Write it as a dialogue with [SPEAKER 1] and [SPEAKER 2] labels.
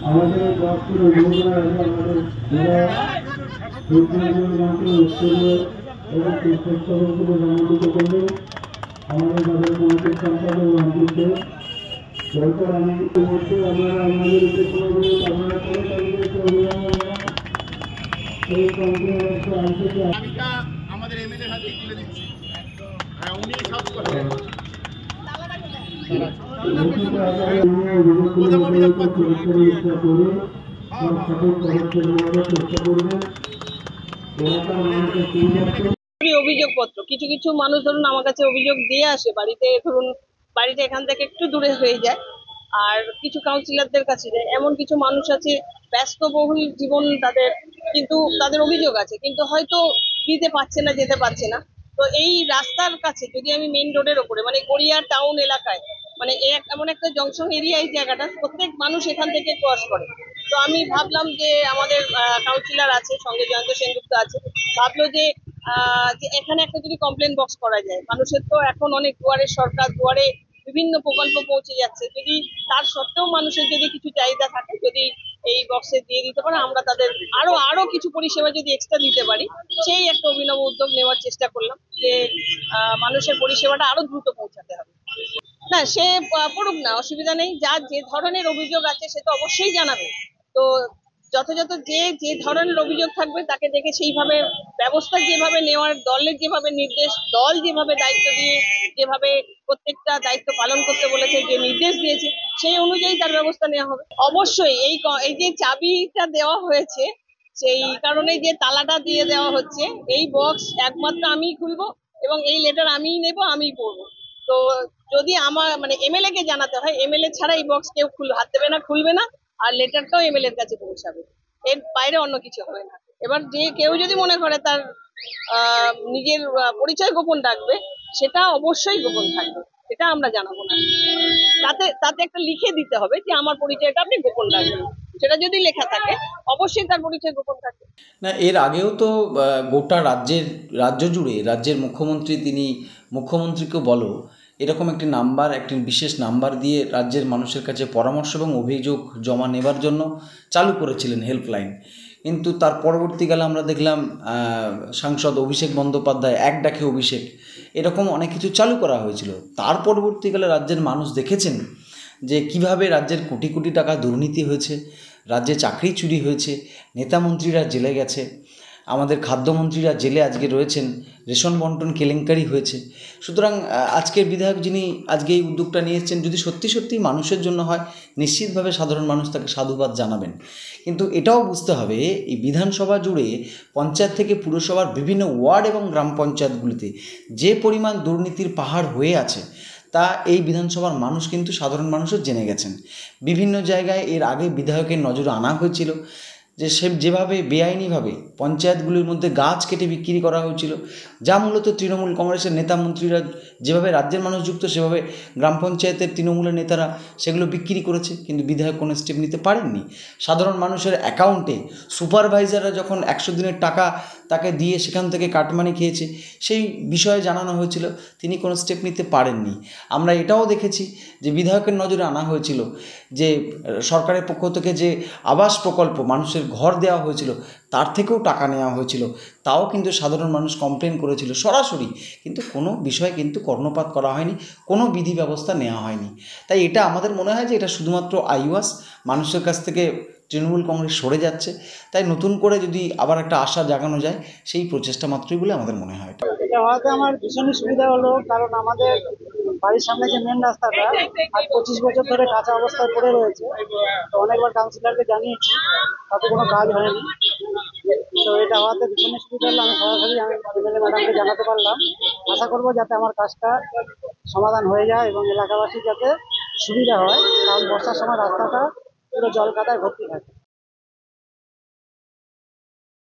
[SPEAKER 1] আমাদের ব্লকটির অভিযোগের আগে আমাদের জেলা উত্তরীয় এবং কৃষ্ণেশ্বরগুলো জমাদিত করলে আমাদের তাদের কমিটির সম্পাদক রামপুরকে দরকার আমি ইতিমধ্যে আপনারা আমাদের উপস্থিত আপনারা করে এই কমিটির আমাদের এমএলএ হাতে তুলে দিচ্ছি উনি সব করবেন
[SPEAKER 2] অভিযোগপত্র কিছু কিছু মানুষ ধরুন আমার কাছে অভিযোগ দিয়ে আসে বাড়িতে, ধরুন বাড়িটা এখান থেকে একটু দূরে হয়ে যায়, আর কিছু কাউন্সিলরদের কাছে যায়। এমন কিছু মানুষ আছে ব্যস্তবহুল জীবন তাদের, কিন্তু তাদের অভিযোগ আছে কিন্তু হয়তো দিতে পারছে না, যেতে পারছে না। তো এই রাস্তার কাছে যদি আমি মেইন রোডের ওপরে মানে গড়িয়া টাউন এলাকায় মানে এমন একটা জংশন এরিয়া, এই জায়গাটা প্রত্যেক মানুষ এখান থেকে ক্রস করে। তো আমি ভাবলাম যে আমাদের কাউন্সিলর আছে, সঙ্গে জয়ন্ত সেনগুপ্ত আছে, ভাবলো যে এখানে একটা যদি কমপ্লেন বক্স করা যায়। মানুষের তো এখন অনেক দুয়ারে সরকার, দুয়ারে বিভিন্ন প্রকল্প পৌঁছে যাচ্ছে, যদি তার সত্ত্বেও মানুষের যদি কিছু চাহিদা থাকে, যদি এই বক্সে দিয়ে দিতে পারে, আমরা তাদের আরো কিছু পরিষেবা যদি এক্সট্রা দিতে পারি, সেই একটা অভিনব উদ্যোগ নেওয়ার চেষ্টা করলাম যে মানুষের পরিষেবাটা আরো দ্রুত পৌঁছাতে হবে। না, সে পড়ুক না, অসুবিধা নেই। যার যে ধরনের অভিযোগ আছে সে তো অবশ্যই জানাবে। তো যথাযথ যে ধরনের অভিযোগ থাকবে তাকে দেখে সেইভাবে ব্যবস্থা যেভাবে নেওয়ার, দলের যেভাবে নির্দেশ, দল যেভাবে দায়িত্ব দিয়ে যেভাবে প্রত্যেকটা দায়িত্ব পালন করতে বলেছে, যে নির্দেশ দিয়েছে, সেই অনুযায়ী তার ব্যবস্থা নেওয়া হবে। অবশ্যই এই যে চাবিটা দেওয়া হয়েছে, সেই কারণে যে তালাটা দিয়ে দেওয়া হচ্ছে, এই বক্স একমাত্র আমিই খুলবো এবং এই লেটার আমিই নেব, আমিই পড়বো। তো যদি আমার মানে এমএলএ কে জানাতে হয়, এমএলএ ছাড়া এই বক্স কেউ হাত দেবে না, খুলবে না, আর লেটারটাও এমএলএ এর কাছে পৌঁছাবে। এর বাইরে অন্য কিছু হবে না। এবার যে কেউ যদি মনে করে তার নিজের পরিচয় গোপন রাখবে, সেটা অবশ্যই গোপন থাকবে, এটা আমরা জানাবো না। তাতে একটা লিখে দিতে হবে যে আমার পরিচয়টা আপনি গোপন রাখবেন। সেটা যদি লেখা থাকে অবশ্যই তার পরিচয় গোপন থাকবে।
[SPEAKER 3] না, এর আগেও তো গোটা রাজ্য জুড়ে রাজ্যের মুখ্যমন্ত্রী, তিনি মুখ্যমন্ত্রীকে বলো এরকম একটি নাম্বার, একটি বিশেষ নাম্বার দিয়ে রাজ্যের মানুষের কাছে পরামর্শ এবং অভিযোগ জমা নেবার জন্য চালু করেছিলেন হেল্পলাইন। কিন্তু তার পরবর্তীকালে আমরা দেখলাম সাংসদ অভিষেক বন্দ্যোপাধ্যায়, এক ডাকে অভিষেক, এরকম অনেক কিছু চালু করা হয়েছিল। তার পরবর্তীকালে রাজ্যের মানুষ দেখেছেন যে কিভাবে রাজ্যের কোটি কোটি টাকা দুর্নীতি হয়েছে, রাজ্যে চাকরি চুরি হয়েছে, নেতা মন্ত্রীরা জেলে গেছে, আমাদের খাদ্যমন্ত্রীরা জেলে আজকে রয়েছেন, রেশন বন্টন কেলেঙ্কারি হয়েছে। সুতরাং আজকের বিধায়ক যিনি আজকে এই উদ্যোগটা নিয়ে এসেছেন, যদি সত্যি সত্যি মানুষের জন্য হয়, নিশ্চিতভাবে সাধারণ মানুষ তাকে সাধুবাদ জানাবেন। কিন্তু এটাও বুঝতে হবে, এই বিধানসভা জুড়ে পঞ্চায়েত থেকে পুরসভার বিভিন্ন ওয়ার্ড এবং গ্রাম পঞ্চায়েতগুলিতে যে পরিমাণ দুর্নীতির পাহাড় হয়ে আছে, তা এই বিধানসভার মানুষ কিন্তু সাধারণ মানুষও জেনে গেছেন। বিভিন্ন জায়গায় এর আগে বিধায়কের নজরে আনা হয়েছিল যে যেভাবে বেআইনিভাবে পঞ্চায়েতগুলির মধ্যে গাছ কেটে বিক্রি করা হয়েছিল, যা মূলত তৃণমূল কংগ্রেসের নেতা মন্ত্রীরা, যেভাবে রাজ্যের মানুষ যুক্ত সেভাবে গ্রাম পঞ্চায়েতের তৃণমূলের নেতারা সেগুলো বিক্রি করেছে, কিন্তু বিধায়ক কোনো স্টেপ নিতে পারেননি। সাধারণ মানুষের অ্যাকাউন্টে সুপারভাইজাররা যখন 100 দিনের টাকা তাকে দিয়ে সেখান থেকে কাটমানি খেয়েছে, সেই বিষয়ে জানানো হয়েছিল, তিনি কোনো স্টেপ নিতে পারেননি। আমরা এটাও দেখেছি যে বিধায়কের নজরে আনা হয়েছিল যে সরকারের পক্ষ থেকে যে আবাস প্রকল্প, মানুষের ঘর দেওয়া হয়েছিল, তার থেকেও টাকা নেওয়া হয়েছিল, তাও কিন্তু সাধারণ মানুষ কমপ্লেন করেছিল সরাসরি, কিন্তু কোনো বিষয়ে কিন্তু কর্ণপাত করা হয়নি, কোনো বিধি ব্যবস্থা নেওয়া হয়নি। তাই এটা আমাদের মনে হয় যে এটা শুধুমাত্র আইওয়াস, মানুষের কাছ থেকে তৃণমূল কংগ্রেস সরে যাচ্ছে। তাই নতুন করে যদি আবার একটা আশা জাগানো যায়, সেই প্রচেষ্টা মাত্রই বলে আমাদের মনে হয়।
[SPEAKER 4] এটা হওয়াতে আমার ভীষণই সুবিধা হলো, কারণ আমাদের বাড়ির সামনে যে মেন রাস্তাটা আজ 25 বছর ধরে কাঁচা অবস্থায় পড়ে রয়েছে। তো অনেকবার কাউন্সিলরকে জানিয়েছি, তাতে কোনো কাজ হয়নি। তো এটা হওয়াতে ভীষণই সুবিধা হলো, আমি সরাসরি এমএলএ ম্যাডামকে জানাতে পারলাম। আশা করবো যাতে আমার কাজটা সমাধান হয়ে যায় এবং এলাকাবাসীর যাতে সুবিধা হয়, কারণ বর্ষার সময় রাস্তাটা পুরো জল কাদায় ভর্তি থাকে।